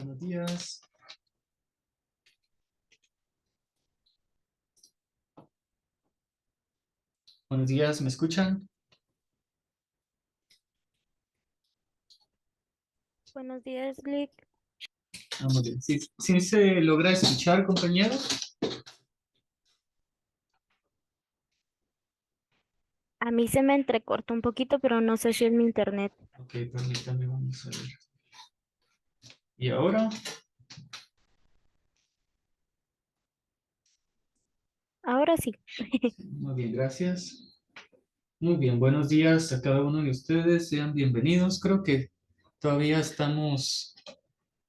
Buenos días. Buenos días, ¿me escuchan? Buenos días, Glick. Muy bien. ¿Sí se logra escuchar, compañeros? A mí se me entrecorta un poquito, pero no sé si es mi internet. Ok, permítanme, vamos a ver. ¿Y ahora? Ahora sí. Muy bien, gracias. Muy bien, buenos días a cada uno de ustedes. Sean bienvenidos. Creo que todavía estamos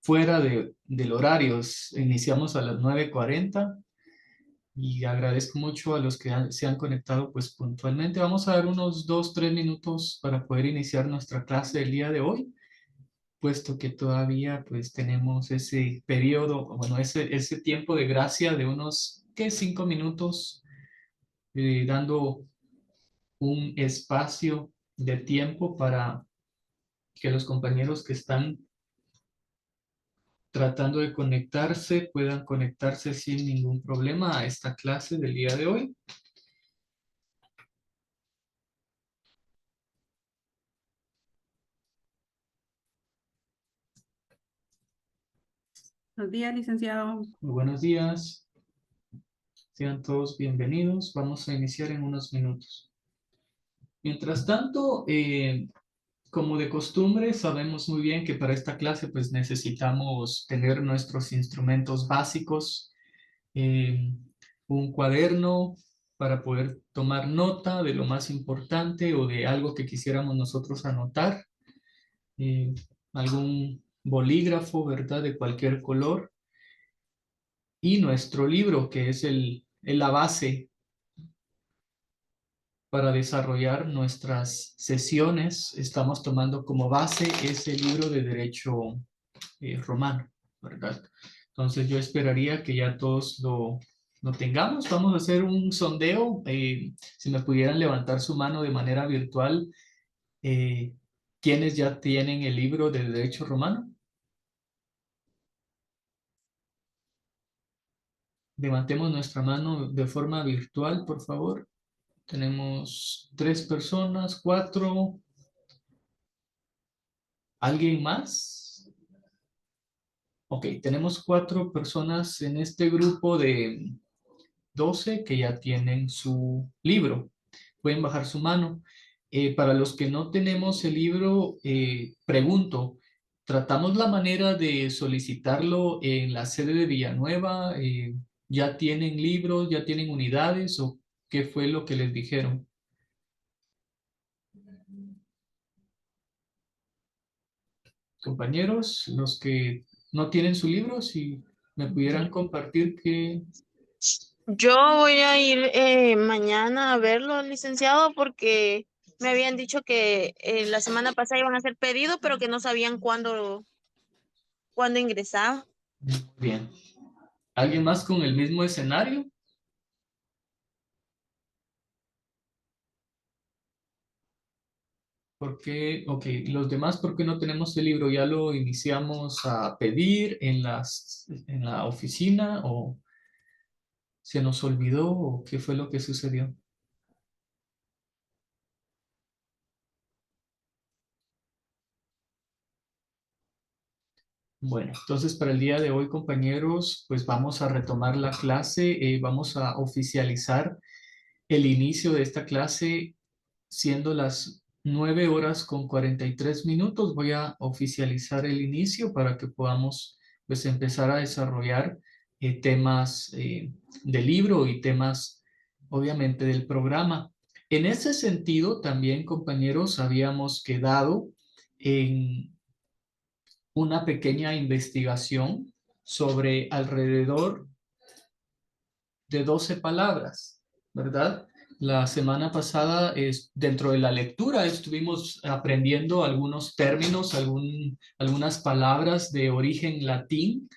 fuera del horario. Iniciamos a las 9:40 y agradezco mucho a los que se han conectado pues puntualmente. Vamos a dar unos 2, 3 minutos para poder iniciar nuestra clase del día de hoy, puesto que todavía pues tenemos ese periodo, bueno, ese tiempo de gracia de unos, ¿qué? 5 minutos, dando un espacio de tiempo para que los compañeros que están tratando de conectarse puedan conectarse sin ningún problema a esta clase del día de hoy. Buenos días, licenciado. Muy buenos días, sean todos bienvenidos. Vamos a iniciar en unos minutos. Mientras tanto, como de costumbre, sabemos muy bien que para esta clase pues necesitamos tener nuestros instrumentos básicos, eh, un cuaderno para poder tomar nota de lo más importante o de algo que quisiéramos nosotros anotar, eh, algún bolígrafo, ¿verdad? De cualquier color, y nuestro libro, que es la base para desarrollar nuestras sesiones. Estamos tomando como base ese libro de Derecho romano, ¿verdad? Entonces yo esperaría que ya todos lo tengamos. Vamos a hacer un sondeo. Si me pudieran levantar su mano de manera virtual, eh, ¿quiénes ya tienen el libro de Derecho Romano? Levantemos nuestra mano de forma virtual, por favor. Tenemos 3 personas, 4. ¿Alguien más? Ok, tenemos 4 personas en este grupo de 12 que ya tienen su libro. Pueden bajar su mano. Para los que no tenemos el libro, pregunto, ¿tratamos la manera de solicitarlo en la sede de Villanueva? ¿Ya tienen libros, ya tienen unidades o qué fue lo que les dijeron? Compañeros, los que no tienen su libro, si me pudieran compartir que... Yo voy a ir mañana a verlo, licenciado, porque me habían dicho que la semana pasada iban a hacer pedido, pero que no sabían cuándo ingresaba. Muy bien. ¿Alguien más con el mismo escenario? ¿Por qué? Ok, los demás, ¿por qué no tenemos el libro? ¿Ya lo iniciamos a pedir en la oficina o se nos olvidó o qué fue lo que sucedió? Bueno, entonces para el día de hoy, compañeros, pues vamos a retomar la clase, vamos a oficializar el inicio de esta clase siendo las 9:43. Voy a oficializar el inicio para que podamos pues empezar a desarrollar temas del libro y temas obviamente del programa. En ese sentido, también, compañeros, habíamos quedado en una pequeña investigación sobre alrededor de 12 palabras, ¿verdad? La semana pasada, dentro de la lectura, estuvimos aprendiendo algunos términos, algunas palabras de origen latín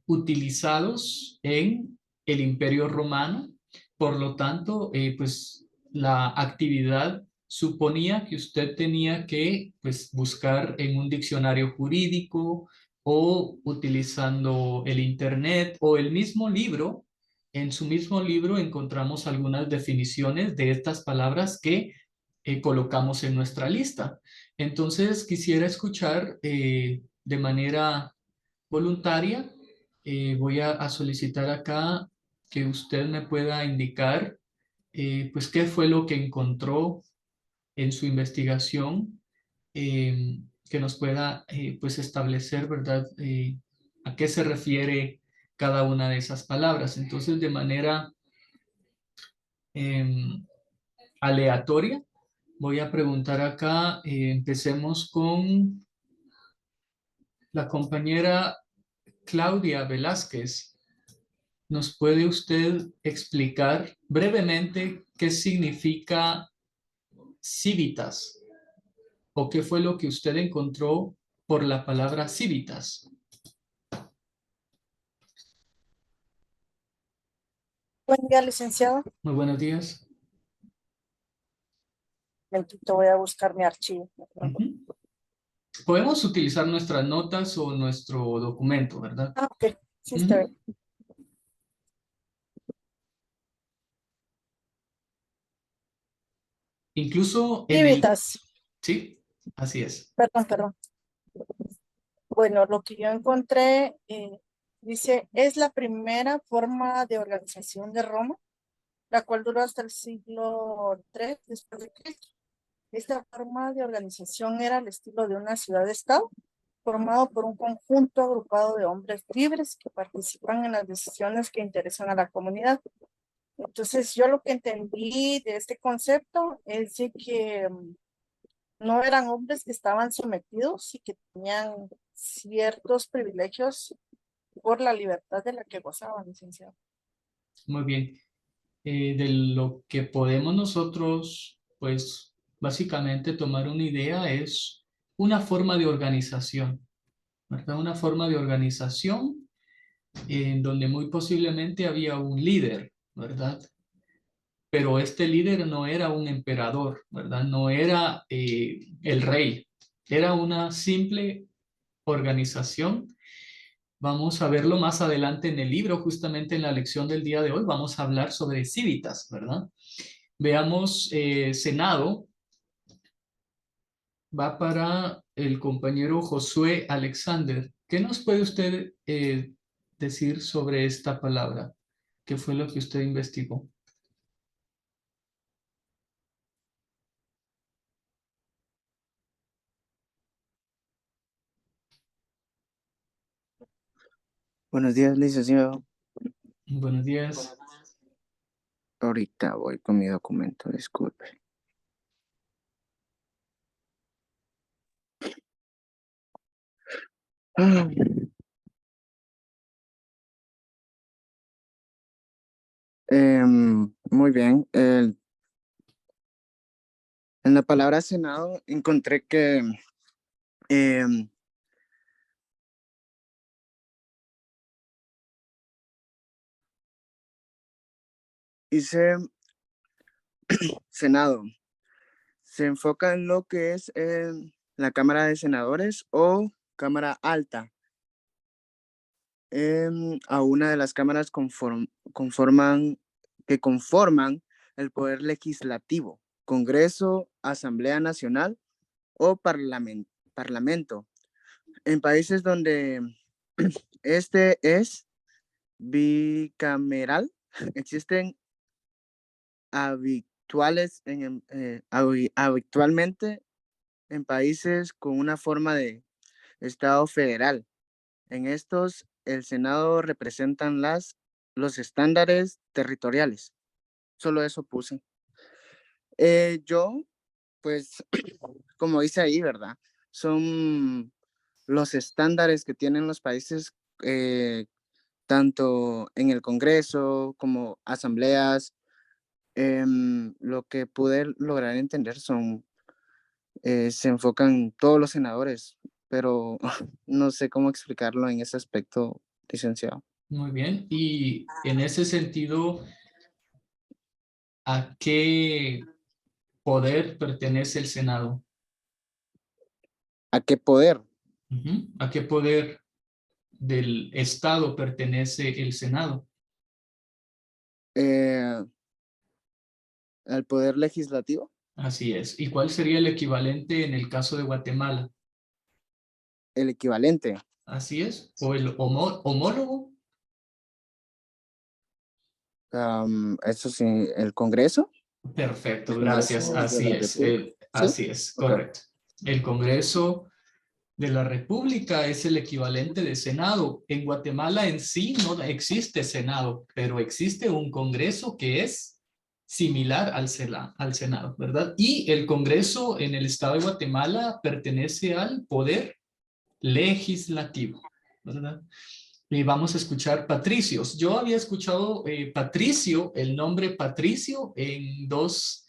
utilizados en el Imperio Romano. Por lo tanto, pues la actividad suponía que usted tenía que pues, buscar en un diccionario jurídico o utilizando el internet o el mismo libro. En su mismo libro encontramos algunas definiciones de estas palabras que colocamos en nuestra lista. Entonces quisiera escuchar de manera voluntaria. Voy a solicitar acá que usted me pueda indicar pues qué fue lo que encontró en su investigación, que nos pueda pues establecer, ¿verdad? A qué se refiere cada una de esas palabras. Entonces, de manera em, aleatoria, voy a preguntar acá, empecemos con la compañera Claudia Velázquez. ¿Nos puede usted explicar brevemente qué significa civitas o qué fue lo que usted encontró por la palabra civitas? Buen día, licenciado. Muy buenos días. Momentito, voy a buscar mi archivo. Ujú. Podemos utilizar nuestras notas o nuestro documento, ¿verdad? Ah, ok. Sí, está Ujú. bien. Incluso en el... Civitas. Sí, así es. Perdón. Bueno, lo que yo encontré, dice, es la primera forma de organización de Roma, la cual duró hasta el siglo III después de Cristo. Esta forma de organización era el estilo de una ciudad-estado, formado por un conjunto agrupado de hombres libres que participan en las decisiones que interesan a la comunidad. Entonces, yo lo que entendí de este concepto es de que no eran hombres que estaban sometidos y que tenían ciertos privilegios por la libertad de la que gozaban, licenciado. Muy bien. De lo que podemos nosotros, pues básicamente tomar una idea es una forma de organización, ¿verdad? Una forma de organización en donde muy posiblemente había un líder, ¿verdad? Pero este líder no era un emperador, ¿verdad? No era el rey, era una simple organización. Vamos a verlo más adelante en el libro, justamente en la lección del día de hoy, vamos a hablar sobre civitas, ¿verdad? Veamos, Senado, va para el compañero Josué Alexander. ¿Qué nos puede usted decir sobre esta palabra? ¿Qué fue lo que usted investigó? Buenos días, licenciado. Buenos días. Ahorita voy con mi documento, disculpe. Ah, muy bien. En la palabra Senado encontré que em, dice Senado. Se enfoca en lo que es la Cámara de Senadores o Cámara Alta. A una de las cámaras que conforman el poder legislativo, Congreso, Asamblea Nacional o Parlamento. En países donde este es bicameral, existen habitualmente en países con una forma de Estado federal. En estos, el Senado representan los estándares territoriales. Solo eso puse. Yo, pues, como dice ahí, ¿verdad? Son los estándares que tienen los países, tanto en el Congreso como asambleas. Lo que pude lograr entender se enfocan todos los senadores, pero no sé cómo explicarlo en ese aspecto, licenciado. Muy bien. Y en ese sentido, ¿a qué poder pertenece el Senado? ¿A qué poder? Ujú. ¿A qué poder del estado pertenece el Senado? Al poder legislativo, Así es. ¿Y cuál sería el equivalente en el caso de Guatemala? el equivalente. Así es. ¿O el homólogo? Eso sí, el Congreso. Perfecto, El gracias. Congreso de Así la es. República. ¿Sí? Así es, Ok. correcto. El Congreso de la República es el equivalente de Senado. En Guatemala en sí no existe Senado, pero existe un Congreso que es similar al Senado, ¿verdad? Y el Congreso en el estado de Guatemala pertenece al poder legislativo, ¿verdad? Y vamos a escuchar patricios. Yo había escuchado Patricio, el nombre Patricio, en dos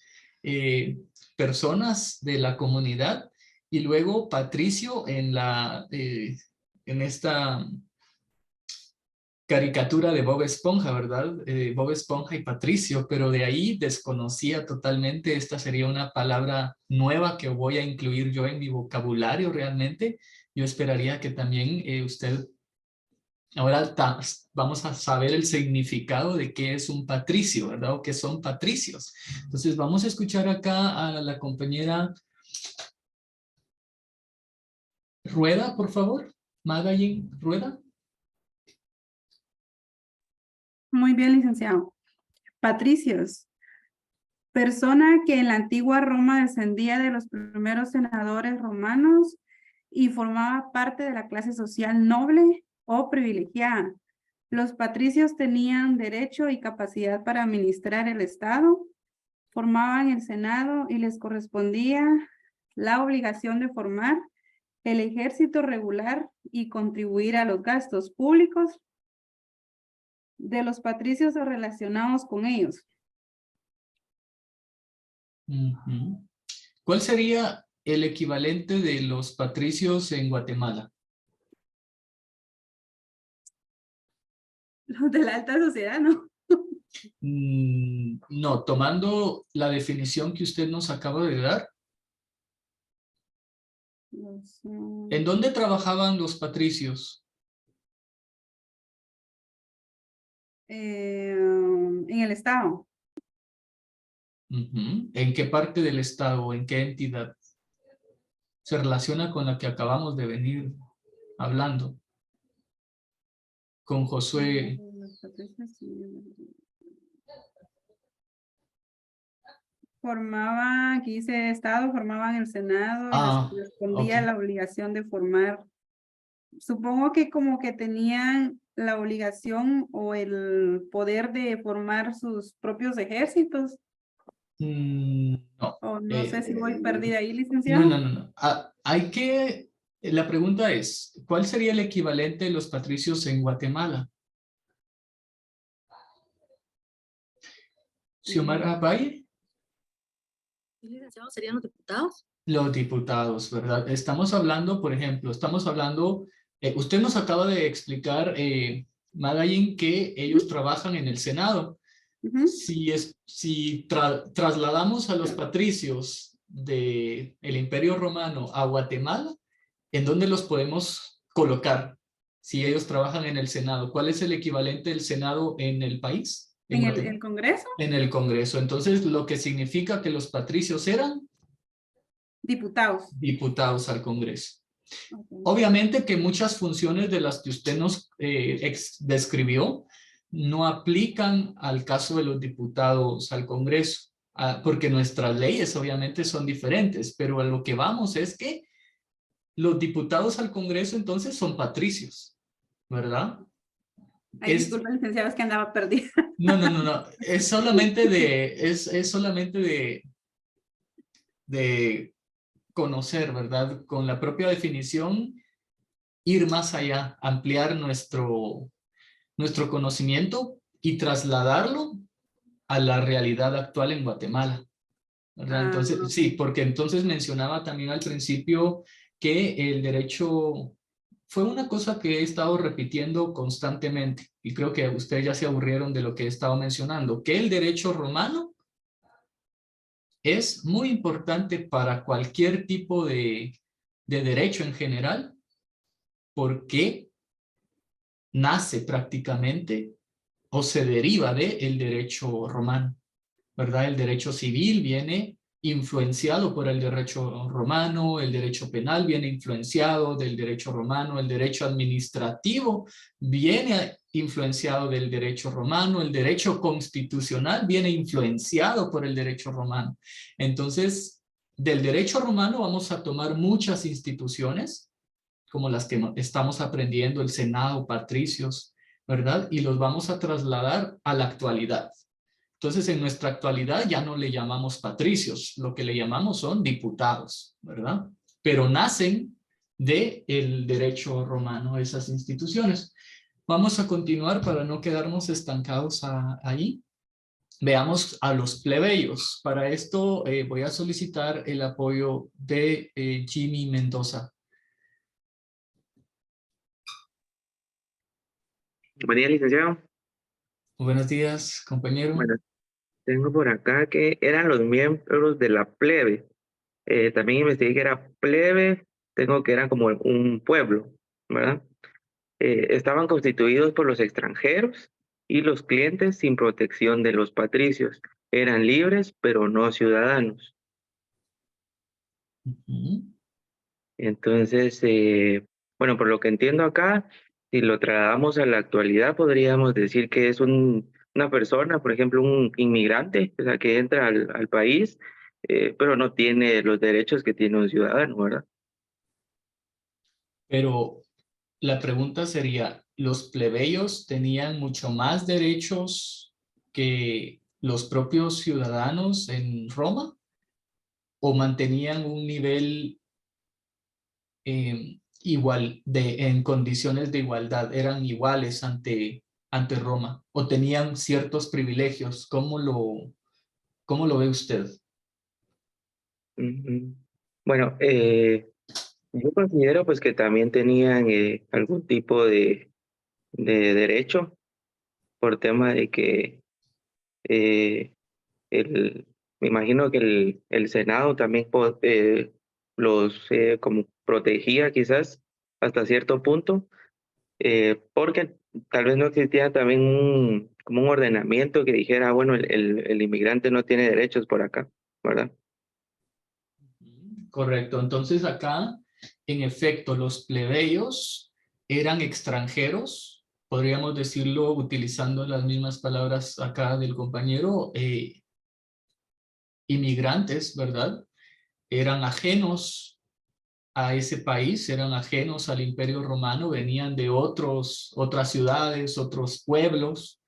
personas de la comunidad, y luego Patricio en esta caricatura de Bob Esponja, ¿verdad? Bob Esponja y Patricio, pero de ahí desconocía totalmente. Esta sería una palabra nueva que voy a incluir yo en mi vocabulario realmente. Yo esperaría que también usted... Ahora vamos a saber el significado de qué es un patricio, ¿verdad? O qué son patricios. Entonces vamos a escuchar acá a la compañera Rueda, por favor. Magdalene Rueda. Muy bien, licenciado. Patricios. Persona que en la antigua Roma descendía de los primeros senadores romanos y formaba parte de la clase social noble o privilegiada. Los patricios tenían derecho y capacidad para administrar el Estado, formaban el Senado y les correspondía la obligación de formar el ejército regular y contribuir a los gastos públicos de los patricios o relacionados con ellos. Ujú. ¿Cuál sería el equivalente de los patricios en Guatemala? Los de la alta sociedad, ¿no? No, tomando la definición que usted nos acaba de dar, ¿en dónde trabajaban los patricios? En el Estado. Ujú. ¿En qué parte del estado? ¿En qué entidad? Se relaciona con la que acabamos de venir hablando. Con Josué. Formaban, aquí dice Estado, formaban el Senado y les Ah, correspondía ok. la obligación de formar. Supongo que como que tenían la obligación o el poder de formar sus propios ejércitos. No. O no sé si voy perdida ahí, No, licenciado. no. La pregunta es, ¿cuál sería el equivalente de los patricios en Guatemala? Xiomara Valle. Licenciado, ¿serían los diputados? Los diputados, ¿verdad? Estamos hablando, por ejemplo, usted nos acaba de explicar, Magdalene, que ellos trabajan en el Senado. Ujú. Si trasladamos a los patricios del Imperio Romano a Guatemala, ¿en dónde los podemos colocar? Si ellos trabajan en el Senado, ¿cuál es el equivalente del Senado en el país? ¿En Guatemala. el Congreso? En el Congreso. Entonces, lo que significa que los patricios eran Diputados. diputados al Congreso. Okay. Obviamente que muchas funciones de las que usted nos describió no aplican al caso de los diputados al Congreso, porque nuestras leyes obviamente son diferentes, pero a lo que vamos es que los diputados al Congreso entonces son patricios, ¿verdad? Ay, disculpa, licenciado, es que andaba perdida. No. Es solamente de conocer, ¿verdad? Con la propia definición, ir más allá, ampliar nuestro conocimiento y trasladarlo a la realidad actual en Guatemala, ¿verdad? Entonces, sí, porque entonces mencionaba también al principio que el derecho fue una cosa que he estado repitiendo constantemente y creo que ustedes ya se aburrieron de lo que he estado mencionando, que el derecho romano es muy importante para cualquier tipo de derecho en general. ¿Por qué? nace prácticamente o se deriva del derecho romano, ¿verdad? El derecho civil viene influenciado por el derecho romano, el derecho penal viene influenciado del derecho romano, el derecho administrativo viene influenciado del derecho romano, el derecho constitucional viene influenciado por el derecho romano. Entonces, del derecho romano vamos a tomar muchas instituciones, como las que estamos aprendiendo, el Senado, patricios, ¿verdad? Y los vamos a trasladar a la actualidad. Entonces, en nuestra actualidad ya no le llamamos patricios, lo que le llamamos son diputados, ¿verdad? Pero nacen del derecho romano esas instituciones. Vamos a continuar para no quedarnos estancados ahí. Veamos a los plebeyos. Para esto voy a solicitar el apoyo de Jimmy Mendoza. Buen día, licenciado. Buenos días, compañero. Bueno, tengo por acá que eran los miembros de la plebe. También investigué que era plebe, tengo que eran como un pueblo, ¿verdad? Estaban constituidos por los extranjeros y los clientes sin protección de los patricios. Eran libres, pero no ciudadanos. Ujú. Entonces, bueno, por lo que entiendo acá, si lo trasladamos a la actualidad, podríamos decir que es una persona, por ejemplo, un inmigrante, o sea, que entra al país, pero no tiene los derechos que tiene un ciudadano, ¿verdad? Pero la pregunta sería, ¿los plebeyos tenían mucho más derechos que los propios ciudadanos en Roma? ¿O mantenían un nivel igual en condiciones de igualdad? ¿Eran iguales ante Roma? ¿O tenían ciertos privilegios? ¿Cómo lo ve usted? Ujú. Bueno, yo considero pues que también tenían algún tipo de derecho por tema de que eh, me imagino que el Senado también los como protegía quizás hasta cierto punto, porque tal vez no existía también como un ordenamiento que dijera, bueno, el inmigrante no tiene derechos por acá, ¿verdad? Correcto. Entonces acá, en efecto, los plebeyos eran extranjeros, podríamos decirlo utilizando las mismas palabras acá del compañero, inmigrantes, ¿verdad? Eran ajenos a ese país, eran ajenos al Imperio Romano, venían de otras ciudades, otros pueblos,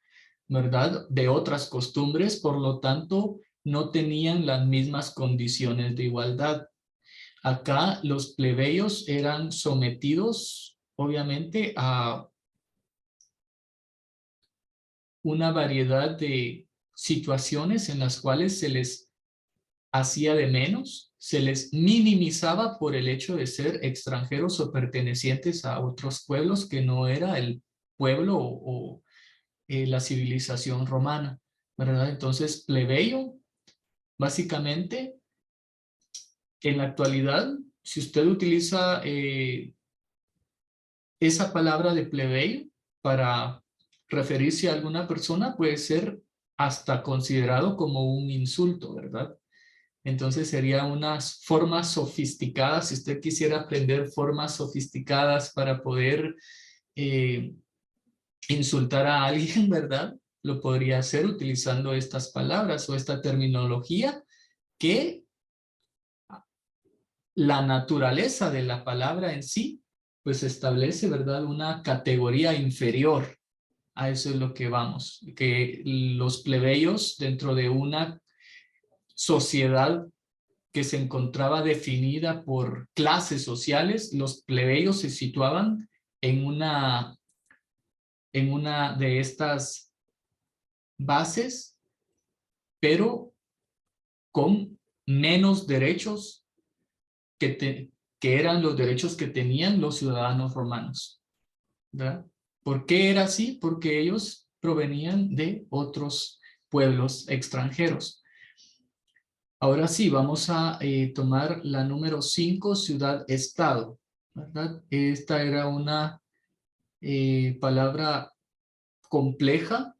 ¿verdad? De otras costumbres, por lo tanto, no tenían las mismas condiciones de igualdad. Acá los plebeyos eran sometidos, obviamente, a una variedad de situaciones en las cuales se les hacía de menos, se les minimizaba por el hecho de ser extranjeros o pertenecientes a otros pueblos que no era el pueblo o la civilización romana, ¿verdad? Entonces, plebeyo, básicamente, en la actualidad, si usted utiliza esa palabra de plebeyo para referirse a alguna persona, puede ser hasta considerado como un insulto, ¿verdad? Entonces sería unas formas sofisticadas, si usted quisiera aprender formas sofisticadas para poder insultar a alguien, ¿verdad? Lo podría hacer utilizando estas palabras o esta terminología que la naturaleza de la palabra en sí, pues establece, ¿verdad? Una categoría inferior. A eso es lo que vamos, que los plebeyos dentro de una sociedad que se encontraba definida por clases sociales, los plebeyos se situaban en una de estas bases, pero con menos derechos que eran los derechos que tenían los ciudadanos romanos, ¿verdad? ¿Por qué era así? Porque ellos provenían de otros pueblos extranjeros. Ahora sí, vamos a tomar la número 5, ciudad-estado, ¿verdad? Esta era una palabra compleja,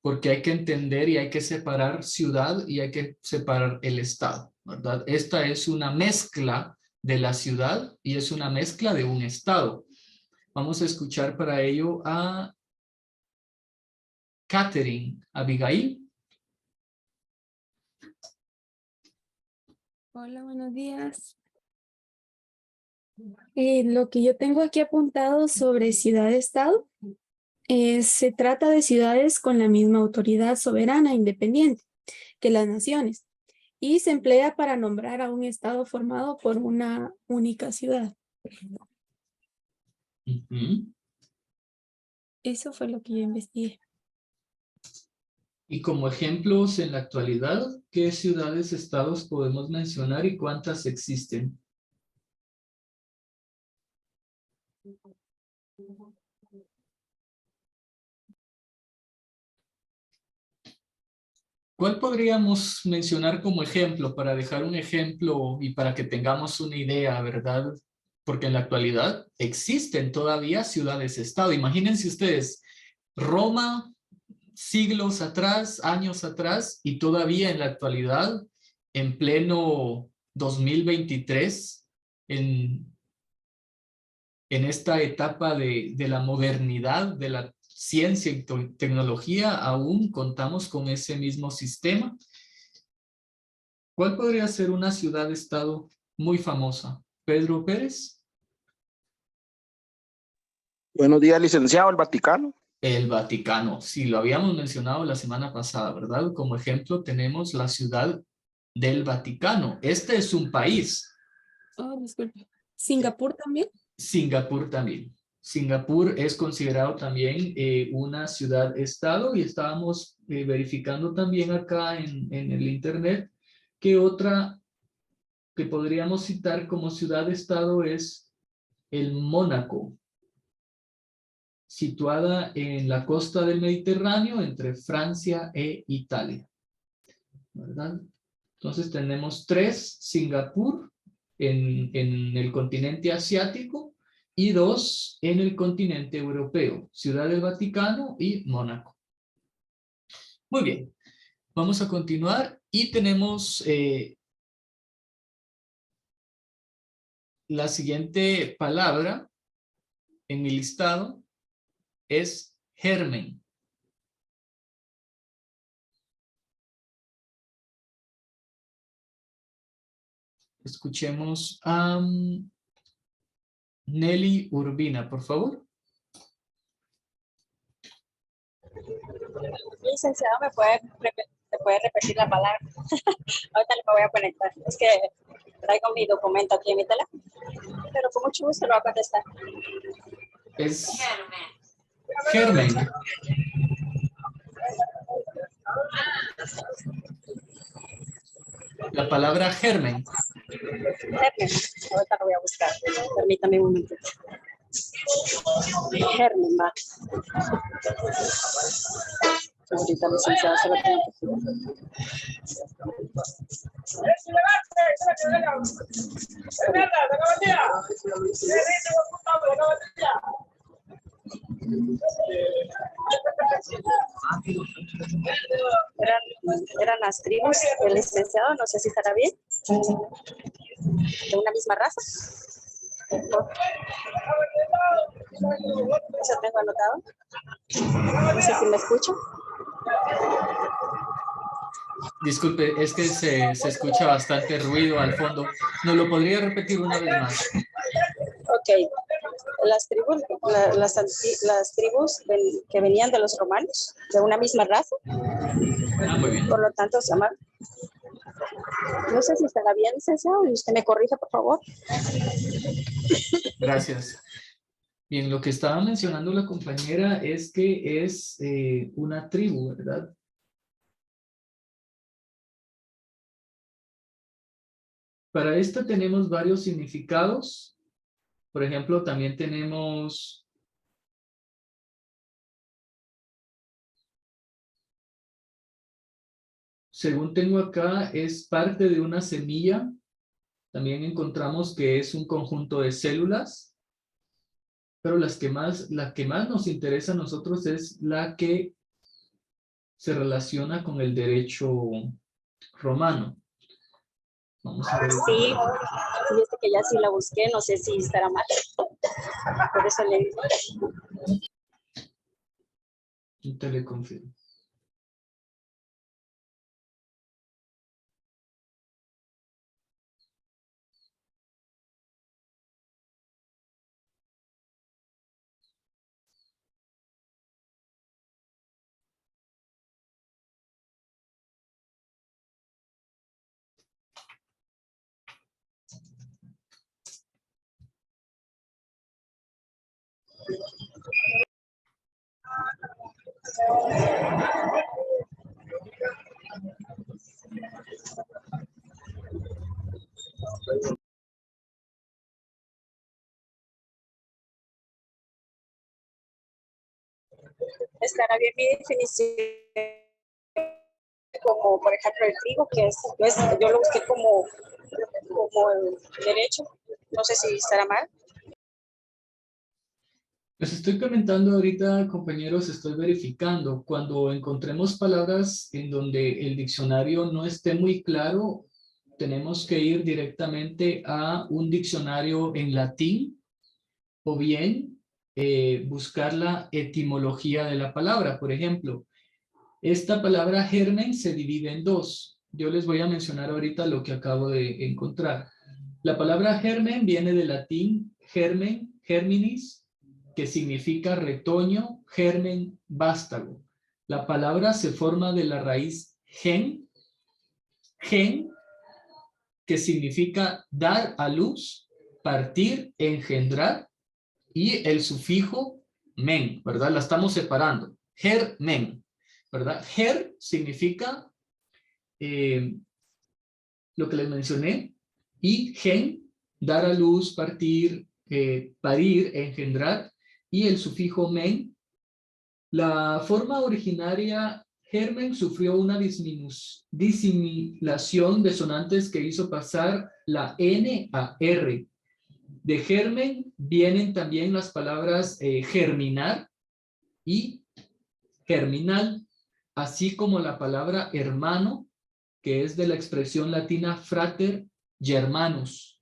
porque hay que entender y hay que separar ciudad y hay que separar el estado, ¿verdad? Esta es una mezcla de la ciudad y es una mezcla de un estado. Vamos a escuchar para ello a Catherine. Abigail. Hola, buenos días. Lo que yo tengo aquí apuntado sobre ciudad-estado, se trata de ciudades con la misma autoridad soberana e independiente que las naciones y se emplea para nombrar a un estado formado por una única ciudad. Eso fue lo que yo investigué. Y como ejemplos en la actualidad, ¿qué ciudades, estados podemos mencionar y cuántas existen? ¿Cuál podríamos mencionar como ejemplo para dejar un ejemplo y para que tengamos una idea, verdad? Porque en la actualidad existen todavía ciudades-estado. Imagínense ustedes, Roma, siglos atrás, años atrás, y todavía en la actualidad, en pleno 2023, en esta etapa de la modernidad, de la ciencia y tecnología, aún contamos con ese mismo sistema. ¿Cuál podría ser una ciudad-estado muy famosa? ¿Pedro Pérez? Buenos días, licenciado, el Vaticano. El Vaticano, sí, lo habíamos mencionado la semana pasada, ¿verdad? Como ejemplo tenemos la ciudad del Vaticano. Este es un país. Oh, disculpe. ¿Singapur también? Singapur también. Singapur es considerado también una ciudad-estado y estábamos verificando también acá en el internet que otra que podríamos citar como ciudad-estado es el Mónaco, situada en la costa del Mediterráneo entre Francia e Italia, ¿verdad? Entonces tenemos 3, Singapur en el continente asiático y 2 en el continente europeo, Ciudad del Vaticano y Mónaco. Muy bien, vamos a continuar y tenemos la siguiente palabra en mi listado es germen. Escuchemos a Nelly Urbina, por favor. Licenciado, ¿me puede repetir la palabra? Ahorita me voy a conectar. Es que traigo mi documento aquí en mi teléfono. Pero con mucho gusto lo voy a contestar. Es germen. La palabra germen. Germen. Ahorita lo voy a buscar. Permítame un momento. Germen, va. Ahorita, licenciado, se lo tengo que eran las tribus del licenciado, no sé si estará bien, de una misma raza. Eso tengo anotado. No sé si me escuchan. Disculpe, es que se escucha bastante ruido al fondo. ¿Nos lo podría repetir una vez más? Ok. Las tribus que venían de los romanos, de una misma raza. Ah, muy bien. Por lo tanto, se llaman. No sé si estará bien, licenciado, y usted me corrija, por favor. Gracias. Bien, lo que estaba mencionando la compañera es que es una tribu, ¿verdad? Para esta tenemos varios significados. Por ejemplo, también tenemos según tengo acá, es parte de una semilla. También encontramos que es un conjunto de células. pero la que más nos interesa a nosotros es la que se relaciona con el derecho romano. Vamos a ver. Sí, fíjate que ya sí la busqué, no sé si estará mal. Por eso le digo. Te le confirmo. Estará bien mi definición, como por ejemplo el trigo, que es, yo lo busqué como el derecho, no sé si estará mal. Les estoy comentando ahorita, compañeros, estoy verificando. Cuando encontremos palabras en donde el diccionario no esté muy claro, tenemos que ir directamente a un diccionario en latín o bien buscar la etimología de la palabra. Por ejemplo, esta palabra germen se divide en dos. Yo les voy a mencionar ahorita lo que acabo de encontrar. La palabra germen viene del latín germen, germinis, que significa retoño, germen, vástago. La palabra se forma de la raíz gen, que significa dar a luz, partir, engendrar, y el sufijo men, ¿verdad? La estamos separando. Germen, ¿verdad? Ger significa lo que les mencioné, y gen, dar a luz, partir, parir, engendrar, y el sufijo men. La forma originaria germen sufrió una disimilación de sonantes que hizo pasar la N a R. De germen vienen también las palabras germinar y germinal, así como la palabra hermano, que es de la expresión latina frater germanus.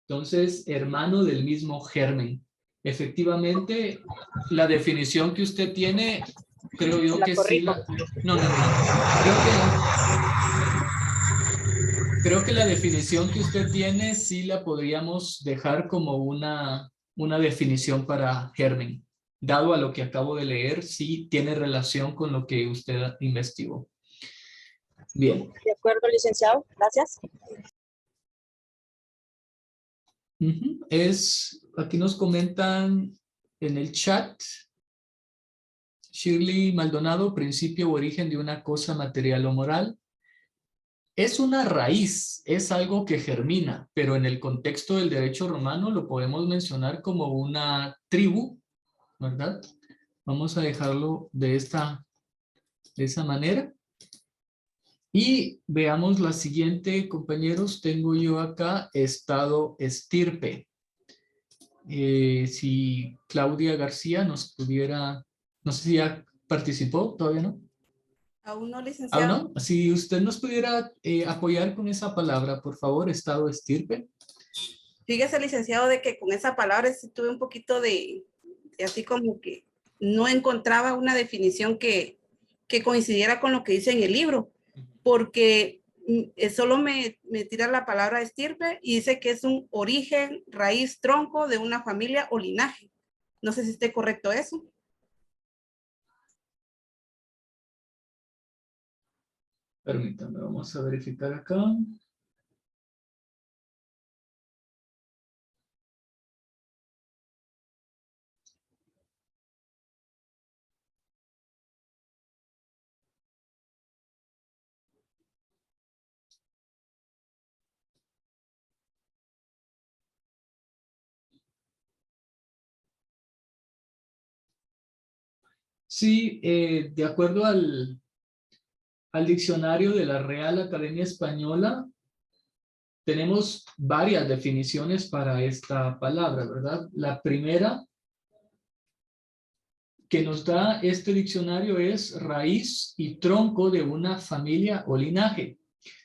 Entonces, hermano del mismo germen. Efectivamente, la definición que usted tiene, creo yo que sí la... No. Creo que la definición que usted tiene sí la podríamos dejar como una definición para germen. Dado a lo que acabo de leer, sí tiene relación con lo que usted investigó. Bien. De acuerdo, licenciado. Gracias. Aquí nos comentan en el chat, Shirley Maldonado, principio o origen de una cosa material o moral. Es una raíz, es algo que germina, pero en el contexto del derecho romano lo podemos mencionar como una tribu, ¿verdad? Vamos a dejarlo de esa manera. Y veamos la siguiente, compañeros. Tengo yo acá estado estirpe. Si Claudia García nos pudiera, no sé si ya participó, todavía no. Aún no, licenciado. ¿Aún no? Si usted nos pudiera apoyar con esa palabra, por favor, estado estirpe. Fíjese, licenciado, de que con esa palabra sí tuve un poquito de así como que no encontraba una definición que coincidiera con lo que dice en el libro, porque solo me tira la palabra estirpe y dice que es un origen, raíz, tronco de una familia o linaje. No sé si esté correcto eso. Permítame, vamos a verificar acá. Sí, de acuerdo al diccionario de la Real Academia Española, tenemos varias definiciones para esta palabra, ¿verdad? La primera que nos da este diccionario es raíz y tronco de una familia o linaje.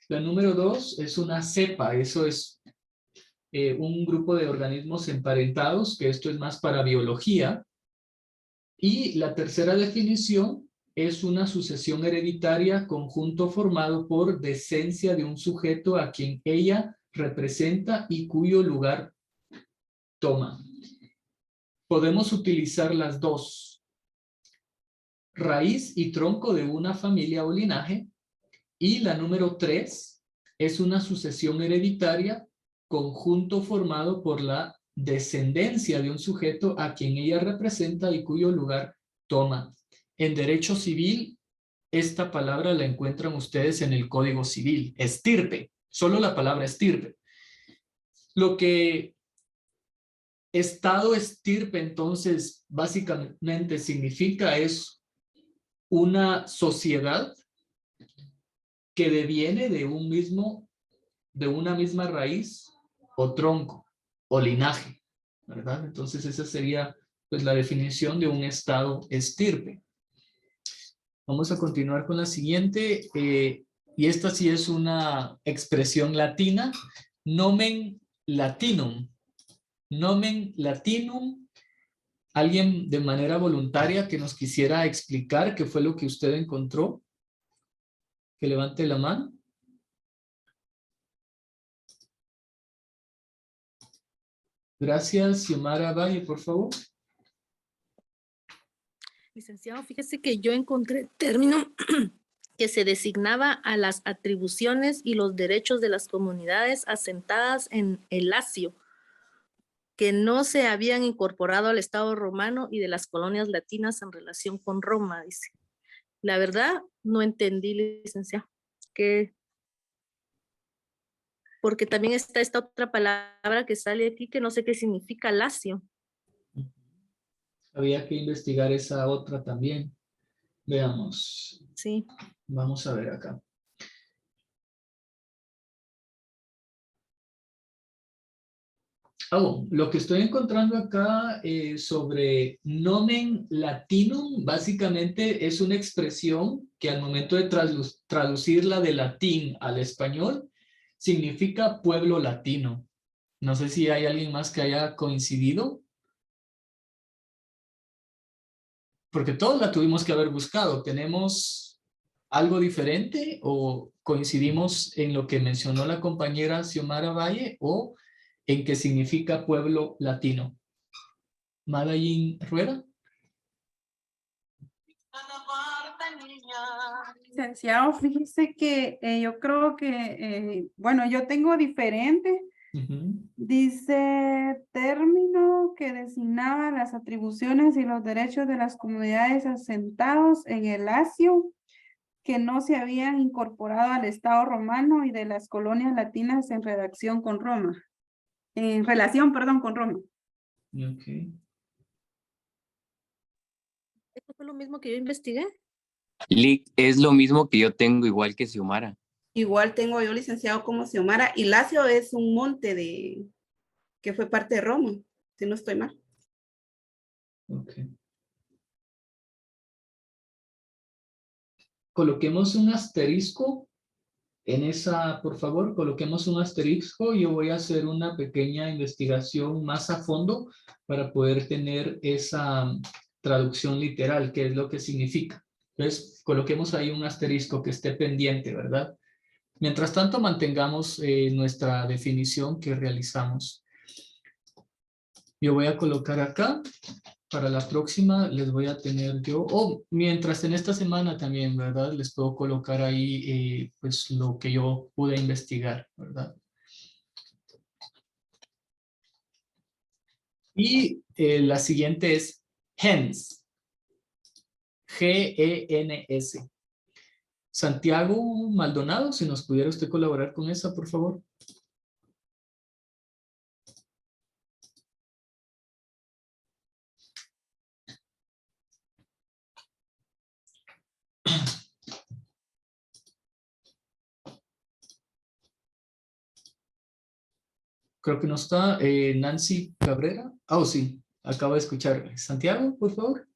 La número 2 es una cepa, eso es un grupo de organismos emparentados, que esto es más para biología. Y la tercera definición es una sucesión hereditaria, conjunto formado por descendencia de un sujeto a quien ella representa y cuyo lugar toma. Podemos utilizar las dos. Raíz y tronco de una familia o linaje. Y la número 3 es una sucesión hereditaria, conjunto formado por la descendencia de un sujeto a quien ella representa y cuyo lugar toma. En derecho civil, esta palabra la encuentran ustedes en el Código Civil, estirpe, solo la palabra estirpe. Lo que estado estirpe entonces básicamente significa es una sociedad que deviene de una misma raíz o tronco o linaje, ¿verdad? Entonces esa sería pues la definición de un estado estirpe. Vamos a continuar con la siguiente, y esta sí es una expresión latina, nomen latinum. Nomen latinum. ¿Alguien de manera voluntaria que nos quisiera explicar qué fue lo que usted encontró? Que levante la mano. Gracias, Xiomara Valle, por favor. Licenciado, fíjese que yo encontré término que se designaba a las atribuciones y los derechos de las comunidades asentadas en el Lacio, que no se habían incorporado al Estado romano y de las colonias latinas en relación con Roma, dice. La verdad, no entendí, licenciado, porque también está esta otra palabra que sale aquí que no sé qué significa Lacio. Había que investigar esa otra también. Veamos. Sí. Vamos a ver acá. Lo que estoy encontrando acá sobre nomen latinum, básicamente es una expresión que al momento de traducirla de latín al español, significa pueblo latino. No sé si hay alguien más que haya coincidido. Porque todos la tuvimos que haber buscado. ¿Tenemos algo diferente o coincidimos en lo que mencionó la compañera Xiomara Valle o en qué significa pueblo latino? Madalyn Rueda. Licenciado, fíjese que yo creo que, bueno, yo tengo diferente. Dice término que designaba las atribuciones y los derechos de las comunidades asentados en el Lacio que no se habían incorporado al Estado romano y de las colonias latinas en relación con Roma. Con Roma. Okay. ¿Esto fue lo mismo que yo investigué? Es lo mismo que yo tengo, igual que Xiomara. Igual tengo yo licenciado como Xiomara, y Lacio es un monte que fue parte de Roma, si no estoy mal. Okay. Coloquemos un asterisco en esa, por favor, coloquemos un asterisco. Yo voy a hacer una pequeña investigación más a fondo para poder tener esa traducción literal, qué es lo que significa. Entonces, coloquemos ahí un asterisco que esté pendiente, ¿verdad? Mientras tanto, mantengamos nuestra definición que realizamos. Yo voy a colocar acá. Para la próxima les voy a tener yo, mientras en esta semana también, ¿verdad? Les puedo colocar ahí pues lo que yo pude investigar, ¿verdad? Y la siguiente es hence. G-E-N-S. Santiago Maldonado, si nos pudiera usted colaborar con esa, por favor. Creo que no está. Nancy Cabrera. Sí, acabo de escuchar. Santiago, por favor.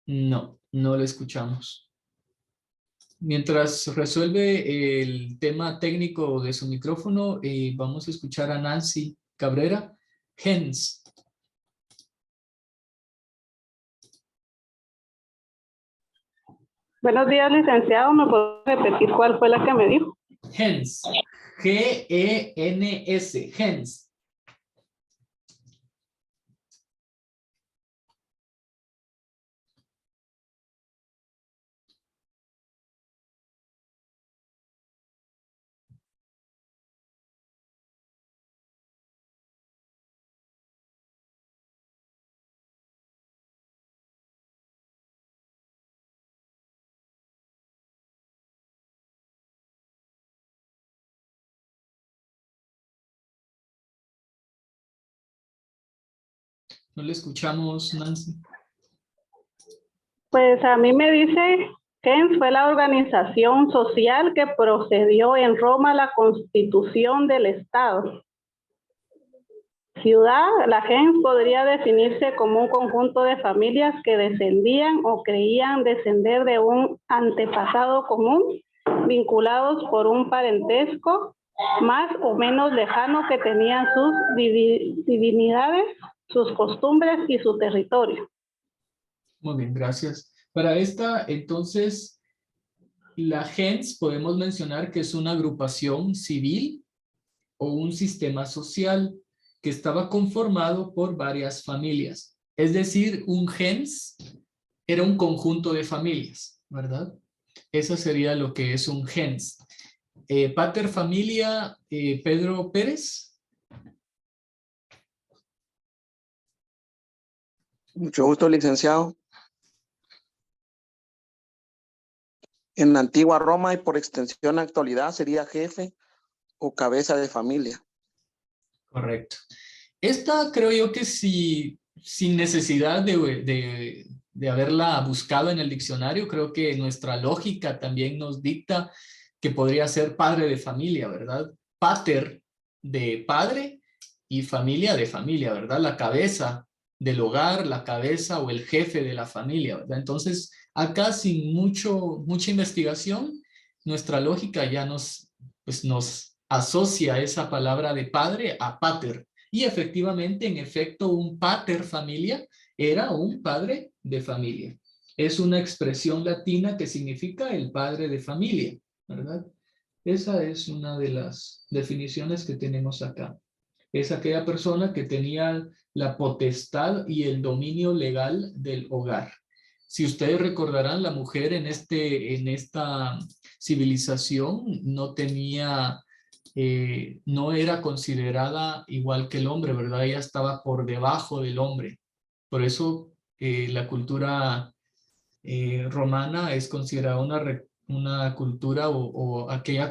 No, no lo escuchamos. Mientras resuelve el tema técnico de su micrófono, vamos a escuchar a Nancy Cabrera. Hens. Buenos días, licenciado. ¿Me puedo repetir cuál fue la que me dijo? Hens. G-E-N-S. Hens. No le escuchamos, Nancy. Pues a mí me dice que fue la organización social que procedió en Roma a la constitución del Estado. Ciudad, la gens podría definirse como un conjunto de familias que descendían o creían descender de un antepasado común, vinculados por un parentesco más o menos lejano que tenían sus divinidades, sus costumbres y su territorio. Muy bien, gracias. Para esta, entonces, la gens podemos mencionar que es una agrupación civil o un sistema social que estaba conformado por varias familias. Es decir, un gens era un conjunto de familias, ¿verdad? Eso sería lo que es un gens. Pater familia, Pedro Pérez. Mucho gusto, licenciado. En la antigua Roma y por extensión actualidad sería jefe o cabeza de familia. Correcto. Esta creo yo que sí, sin necesidad de haberla buscado en el diccionario, creo que nuestra lógica también nos dicta que podría ser padre de familia, ¿verdad? Pater de padre y familia de familia, ¿verdad? La cabeza del hogar, la cabeza o el jefe de la familia, ¿verdad? Entonces, acá sin mucha investigación, nuestra lógica ya nos asocia esa palabra de padre a pater. Y efectivamente, en efecto, un pater familia era un padre de familia. Es una expresión latina que significa el padre de familia, ¿verdad? Esa es una de las definiciones que tenemos acá. Es aquella persona que tenía la potestad y el dominio legal del hogar. Si ustedes recordarán, la mujer en esta civilización no tenía, no era considerada igual que el hombre, ¿verdad? Ella estaba por debajo del hombre. Por eso la cultura romana es considerada una cultura o aquella